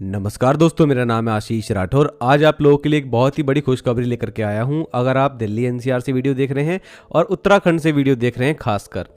नमस्कार दोस्तों, मेरा नाम है आशीष राठौर। आज आप लोगों के लिए एक बहुत ही बड़ी खुशखबरी लेकर के आया हूं। अगर आप दिल्ली एनसीआर से वीडियो देख रहे हैं और उत्तराखंड से वीडियो देख रहे हैं खासकर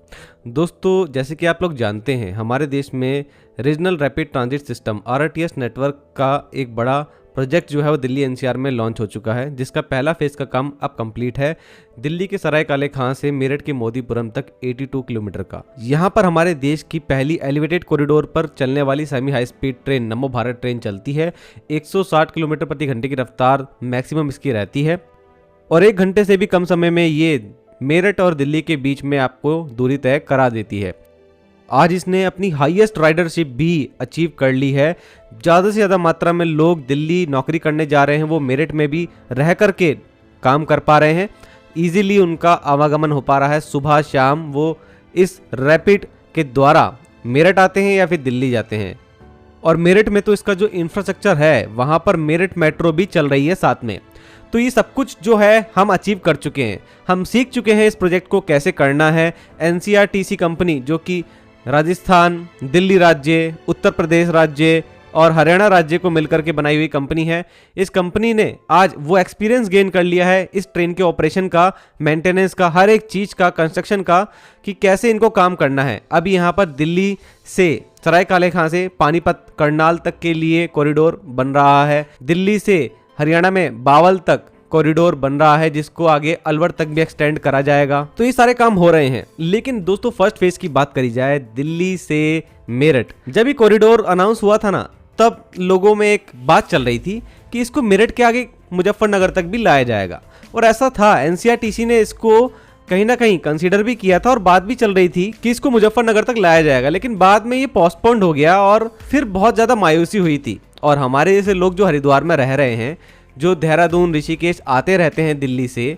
दोस्तों, जैसे कि आप लोग जानते हैं हमारे देश में regional rapid transit system RRTS network का एक बड़ा प्रोजेक्ट जो है वो दिल्ली एनसीआर में लॉन्च हो चुका है, जिसका पहला फेज़ का काम अब कंप्लीट है। दिल्ली के सराय काले खां से मेरठ के मोदीपुरम तक 82 किलोमीटर का। यहाँ पर हमारे देश की पहली एलिवेटेड कॉरिडोर पर चलने वाली सेमी हाई स्पीड ट्रेन नमो भारत ट्रेन चलती है। 160 किलोमीटर प्रति घंटे की रफ्तार मैक्सिमम इसकी रहती है और 1 घंटे से भी कम समय में ये मेरठ और दिल्ली के बीच में आपको दूरी तय करा देती है। आज इसने अपनी हाईएस्ट राइडरशिप भी अचीव कर ली है। ज़्यादा से ज़्यादा मात्रा में लोग दिल्ली नौकरी करने जा रहे हैं, वो मेरठ में भी रह कर के काम कर पा रहे हैं। इजीली उनका आवागमन हो पा रहा है। सुबह शाम वो इस रैपिड के द्वारा मेरठ आते हैं या फिर दिल्ली जाते हैं। और मेरठ में तो इसका जो इंफ्रास्ट्रक्चर है वहाँ पर मेरठ मेट्रो भी चल रही है साथ में। तो ये सब कुछ जो है हम अचीव कर चुके हैं। हम सीख चुके हैं इस प्रोजेक्ट को कैसे करना है। NCRTC कंपनी जो कि राजस्थान, दिल्ली राज्य, उत्तर प्रदेश राज्य और हरियाणा राज्य को मिलकर के बनाई हुई कंपनी है। इस कंपनी ने आज वो एक्सपीरियंस गेन कर लिया है इस ट्रेन के ऑपरेशन का, मेंटेनेंस का, हर एक चीज़ का, कंस्ट्रक्शन का, कि कैसे इनको काम करना है। अभी यहाँ पर दिल्ली से सराय काले खां से पानीपत करनाल तक के लिए कॉरिडोर बन रहा है। दिल्ली से हरियाणा में बावल तक कॉरिडोर बन रहा है, जिसको आगे अलवर तक भी एक्सटेंड करा जाएगा। तो ये सारे काम हो रहे हैं। लेकिन दोस्तों, फर्स्ट फेज की बात करी जाए, दिल्ली से मेरठ, जब ये कॉरिडोर अनाउंस हुआ था ना, तब लोगों में एक बात चल रही थी कि इसको मेरठ के आगे मुजफ्फरनगर तक भी लाया जाएगा। और ऐसा था, NCRTC ने इसको कहीं ना कहीं कंसीडर भी किया था और बात भी चल रही थी कि इसको मुजफ्फरनगर तक लाया जाएगा। लेकिन बाद में ये पोस्टपोन्ड हो गया और फिर बहुत ज़्यादा मायूसी हुई थी। और हमारे जैसे लोग जो हरिद्वार में रह रहे हैं, जो देहरादून, ऋषिकेश आते रहते हैं दिल्ली से,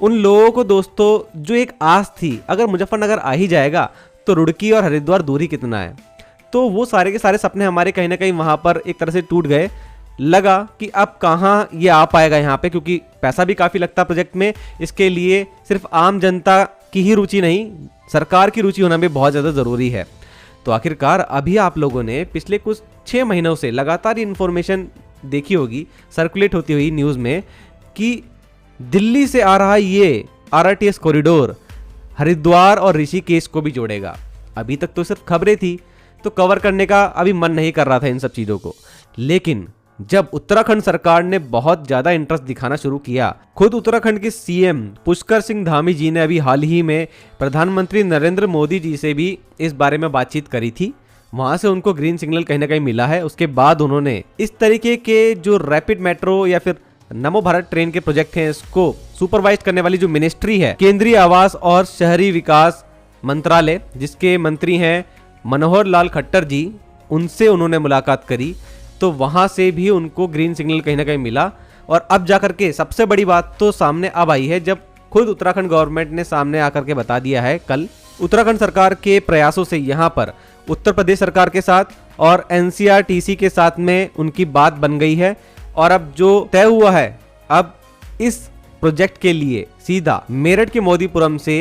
उन लोगों को दोस्तों जो एक आस थी, अगर मुजफ्फरनगर आ ही जाएगा तो रुड़की और हरिद्वार दूरी कितना है, तो वो सारे के सारे सपने हमारे कहीं ना कहीं वहाँ पर एक तरह से टूट गए। लगा कि अब कहाँ ये आ पाएगा यहाँ पे, क्योंकि पैसा भी काफ़ी लगता प्रोजेक्ट में। इसके लिए सिर्फ आम जनता की ही रुचि नहीं, सरकार की रुचि होना भी बहुत ज़्यादा ज़रूरी है। तो आखिरकार अभी आप लोगों ने पिछले कुछ 6 महीनों से लगातार इन्फॉर्मेशन देखी होगी सर्कुलेट होती हुई न्यूज़ में कि दिल्ली से आ रहा ये RRTS कॉरिडोर हरिद्वार और ऋषिकेश को भी जोड़ेगा। अभी तक तो सिर्फ खबरें थी, तो कवर करने का अभी मन नहीं कर रहा था इन सब चीज़ों को। लेकिन जब उत्तराखंड सरकार ने बहुत ज़्यादा इंटरेस्ट दिखाना शुरू किया, खुद उत्तराखंड के CM पुष्कर सिंह धामी जी ने अभी हाल ही में प्रधानमंत्री नरेंद्र मोदी जी से भी इस बारे में बातचीत करी थी। वहाँ से उनको ग्रीन सिग्नल कहीं ना कहीं मिला है। उसके बाद उन्होंने इस तरीके के जो रैपिड मेट्रो या फिर नमो भारत ट्रेन के प्रोजेक्ट हैं, इसको सुपरवाइज करने वाली जो मिनिस्ट्री है, केंद्रीय आवास और शहरी विकास मंत्रालय, जिसके मंत्री हैं मनोहर लाल खट्टर जी, उनसे उन्होंने मुलाकात करी। तो वहाँ से भी उनको ग्रीन सिग्नल कहीं ना कहीं मिला। और अब जाकर के सबसे बड़ी बात तो सामने अब आई है, जब खुद उत्तराखंड गवर्नमेंट ने सामने आकर के बता दिया है कल, उत्तराखंड सरकार के प्रयासों से यहाँ पर उत्तर प्रदेश सरकार के साथ और NCRTC के साथ में उनकी बात बन गई है। और अब जो तय हुआ है, अब इस प्रोजेक्ट के लिए सीधा मेरठ के मोदीपुरम से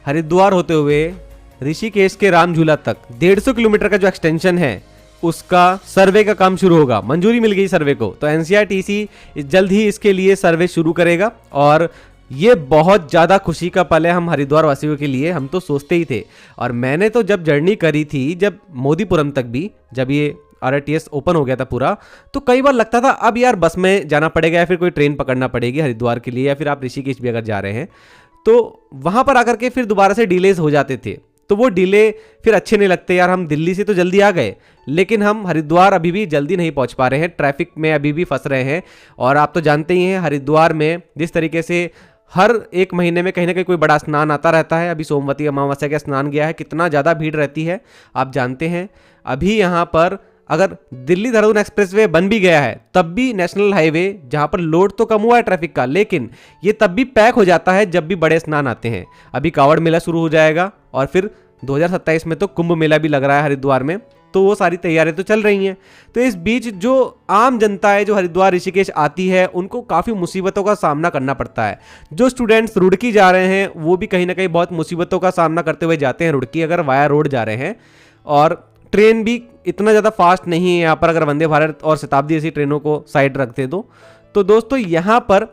हरिद्वार होते हुए ऋषिकेश के राम झूला तक 150 किलोमीटर का जो एक्सटेंशन है, उसका सर्वे का काम शुरू होगा। मंजूरी मिल गई सर्वे को, तो NCRTC जल्द ही इसके लिए सर्वे शुरू करेगा। और ये बहुत ज़्यादा खुशी का पल है हम हरिद्वार वासियों के लिए। हम तो सोचते ही थे, और मैंने तो जब जर्नी करी थी, जब मोदीपुरम तक भी, जब ये RRTS ओपन हो गया था पूरा, तो कई बार लगता था अब यार बस में जाना पड़ेगा या फिर कोई ट्रेन पकड़ना पड़ेगी हरिद्वार के लिए, या फिर आप ऋषिकेश भी अगर जा रहे हैं तो वहाँ पर आकर के फिर दोबारा से डिलेज हो जाते थे। तो वो डिले फिर अच्छे नहीं लगते। यार हम दिल्ली से तो जल्दी आ गए, लेकिन हम हरिद्वार अभी भी जल्दी नहीं पहुंच पा रहे हैं, ट्रैफिक में अभी भी फंस रहे हैं। और आप तो जानते ही हैं हरिद्वार में जिस तरीके से हर 1 महीने में कहीं ना कहीं कोई बड़ा स्नान आता रहता है। अभी सोमवती अमावस्या का स्नान गया है, कितना ज़्यादा भीड़ रहती है आप जानते हैं। अभी यहाँ पर अगर दिल्ली देहरादून एक्सप्रेसवे बन भी गया है, तब भी नेशनल हाईवे जहाँ पर लोड तो कम हुआ है ट्रैफिक का, लेकिन ये तब भी पैक हो जाता है जब भी बड़े स्नान आते हैं। अभी कांवड़ मेला शुरू हो जाएगा और फिर 2027 में तो कुंभ मेला भी लग रहा है हरिद्वार में। तो वो सारी तैयारियां तो चल रही हैं। तो इस बीच जो आम जनता है जो हरिद्वार ऋषिकेश आती है, उनको काफ़ी मुसीबतों का सामना करना पड़ता है। जो स्टूडेंट्स रुड़की जा रहे हैं वो भी कहीं ना कहीं बहुत मुसीबतों का सामना करते हुए जाते हैं रुड़की, अगर वाया रोड जा रहे हैं। और ट्रेन भी इतना ज़्यादा फास्ट नहीं है यहाँ पर, अगर वंदे भारत और शताब्दी ऐसी ट्रेनों को साइड रखते तो दोस्तों यहाँ पर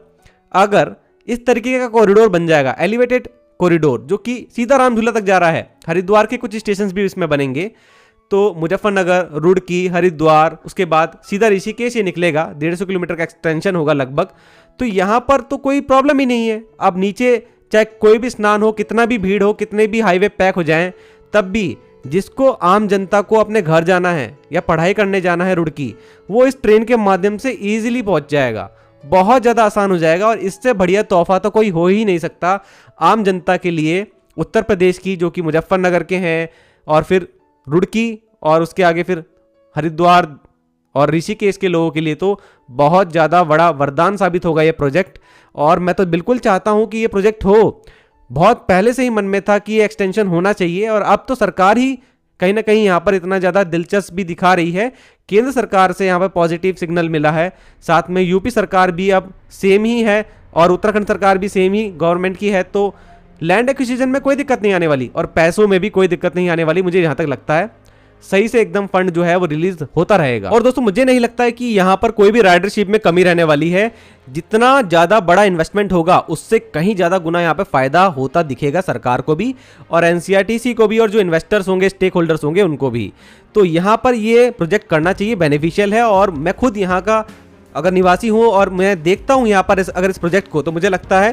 अगर इस तरीके का कॉरिडोर बन जाएगा, एलिवेटेड कॉरिडोर जो कि सीधा रामझूला तक जा रहा है, हरिद्वार के कुछ स्टेशन भी इसमें बनेंगे, तो मुजफ्फरनगर, रुड़की, हरिद्वार, उसके बाद सीधा ऋषिकेश ये निकलेगा, 150 किलोमीटर का एक्सटेंशन होगा लगभग। तो यहाँ पर तो कोई प्रॉब्लम ही नहीं है। अब नीचे चाहे कोई भी स्नान हो, कितना भी भीड़ हो, कितने भी हाईवे पैक हो जाएं, तब भी जिसको आम जनता को अपने घर जाना है या पढ़ाई करने जाना है रुड़की, वो इस ट्रेन के माध्यम से ईजिली पहुंच जाएगा, बहुत ज़्यादा आसान हो जाएगा। और इससे बढ़िया तोहफा तो कोई हो ही नहीं सकता आम जनता के लिए उत्तर प्रदेश की, जो कि मुजफ्फरनगर के हैं, और फिर रुड़की और उसके आगे फिर हरिद्वार और ऋषिकेश के लोगों के लिए तो बहुत ज़्यादा बड़ा वरदान साबित होगा ये प्रोजेक्ट। और मैं तो बिल्कुल चाहता हूँ कि ये प्रोजेक्ट हो, बहुत पहले से ही मन में था कि ये एक्सटेंशन होना चाहिए। और अब तो सरकार ही कहीं ना कहीं यहाँ पर इतना ज़्यादा दिलचस्पी दिखा रही है, केंद्र सरकार से यहाँ पर पॉजिटिव सिग्नल मिला है, साथ में यूपी सरकार भी अब सेम ही है और उत्तराखंड सरकार भी सेम ही गवर्नमेंट की है। तो लैंड एक्विजिशन में कोई दिक्कत नहीं आने वाली और पैसों में भी कोई दिक्कत नहीं आने वाली। मुझे यहाँ तक लगता है सही से एकदम फंड जो है वो रिलीज होता रहेगा। और दोस्तों मुझे नहीं लगता है कि यहाँ पर कोई भी राइडरशिप में कमी रहने वाली है। जितना ज़्यादा बड़ा इन्वेस्टमेंट होगा उससे कहीं ज़्यादा गुना यहाँ पे फायदा होता दिखेगा सरकार को भी और एनसीआरटीसी को भी, और जो इन्वेस्टर्स होंगे, स्टेक होल्डर्स होंगे, उनको भी। तो यहाँ पर ये प्रोजेक्ट करना चाहिए, बेनिफिशियल है। और मैं खुद यहाँ का अगर निवासी हूँ और मैं देखता हूँ यहाँ पर अगर इस प्रोजेक्ट को, तो मुझे लगता है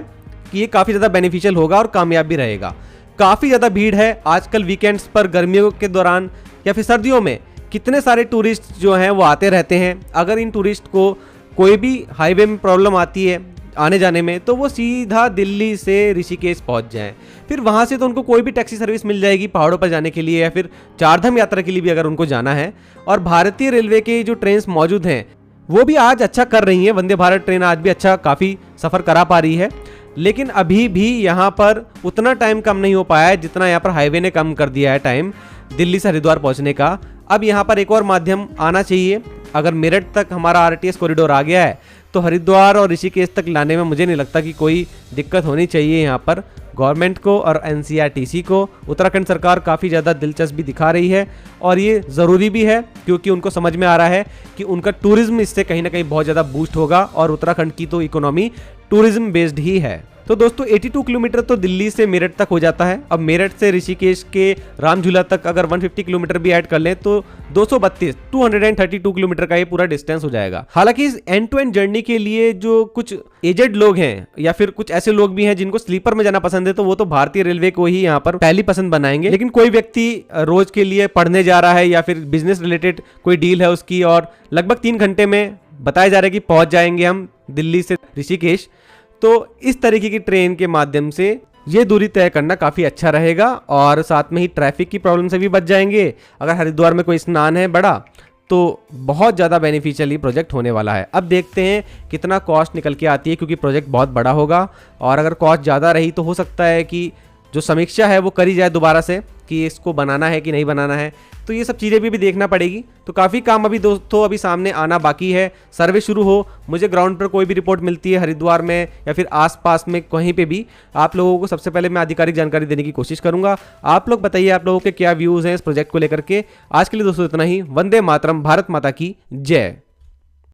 कि ये काफ़ी ज़्यादा बेनिफिशियल होगा और कामयाब भी रहेगा। काफ़ी ज़्यादा भीड़ है आजकल वीकेंड्स पर, गर्मियों के दौरान या फिर सर्दियों में कितने सारे टूरिस्ट जो हैं वो आते रहते हैं। अगर इन टूरिस्ट को कोई भी हाईवे में प्रॉब्लम आती है आने जाने में, तो वो सीधा दिल्ली से ऋषिकेश पहुंच जाएं, फिर वहां से तो उनको कोई भी टैक्सी सर्विस मिल जाएगी पहाड़ों पर जाने के लिए या फिर चारधाम यात्रा के लिए भी अगर उनको जाना है। और भारतीय रेलवे के जो ट्रेन मौजूद हैं वो भी आज अच्छा कर रही हैं। वंदे भारत ट्रेन आज भी अच्छा काफ़ी सफ़र करा पा रही है, लेकिन अभी भी यहाँ पर उतना टाइम कम नहीं हो पाया है जितना यहाँ पर हाईवे ने कम कर दिया है टाइम दिल्ली से हरिद्वार पहुँचने का। अब यहाँ पर एक और माध्यम आना चाहिए। अगर मेरठ तक हमारा आरटीएस कॉरिडोर आ गया है तो हरिद्वार और ऋषिकेश तक लाने में मुझे नहीं लगता कि कोई दिक्कत होनी चाहिए यहाँ पर गवर्नमेंट को और एनसीआरटीसी को। उत्तराखंड सरकार काफ़ी ज़्यादा दिलचस्पी दिखा रही है और ये ज़रूरी भी है, क्योंकि उनको समझ में आ रहा है कि उनका टूरिज्म इससे कहीं ना कहीं बहुत ज़्यादा बूस्ट होगा और उत्तराखंड की तो इकोनॉमी टूरिज्म बेस्ड ही है। तो दोस्तों 82 किलोमीटर तो दिल्ली से मेरठ तक हो जाता है। अब मेरठ से ऋषिकेश के रामझूला तक अगर 150 किलोमीटर भी ऐड कर लें तो 232 किलोमीटर का ये पूरा डिस्टेंस हो जाएगा। हालांकि इस एंड टू एंड जर्नी के लिए जो कुछ एजेड लोग हैं या फिर कुछ ऐसे लोग भी हैं जिनको स्लीपर में जाना पसंद है, तो वो तो भारतीय रेलवे को ही यहाँ पर पहली पसंद बनाएंगे। लेकिन कोई व्यक्ति रोज के लिए पढ़ने जा रहा है या फिर बिजनेस रिलेटेड कोई डील है उसकी, और लगभग 3 घंटे में बताया जा रहा है कि पहुंच जाएंगे हम दिल्ली से ऋषिकेश, तो इस तरीके की ट्रेन के माध्यम से ये दूरी तय करना काफ़ी अच्छा रहेगा और साथ में ही ट्रैफिक की प्रॉब्लम से भी बच जाएंगे। अगर हरिद्वार में कोई स्नान है बड़ा तो बहुत ज़्यादा बेनिफिशियल प्रोजेक्ट होने वाला है। अब देखते हैं कितना कॉस्ट निकल के आती है, क्योंकि प्रोजेक्ट बहुत बड़ा होगा और अगर कॉस्ट ज़्यादा रही तो हो सकता है कि जो समीक्षा है वो करी जाए दोबारा से कि इसको बनाना है कि नहीं बनाना है। तो ये सब चीज़ें भी देखना पड़ेगी। तो काफ़ी काम अभी दोस्तों अभी सामने आना बाकी है। सर्वे शुरू हो, मुझे ग्राउंड पर कोई भी रिपोर्ट मिलती है हरिद्वार में या फिर आसपास में कहीं पे भी, आप लोगों को सबसे पहले मैं आधिकारिक जानकारी देने की कोशिश करूंगा। आप लोग बताइए आप लोगों के क्या व्यूज़ हैं इस प्रोजेक्ट को लेकर के। आज के लिए दोस्तों इतना ही। वंदे मातरम, भारत माता की जय।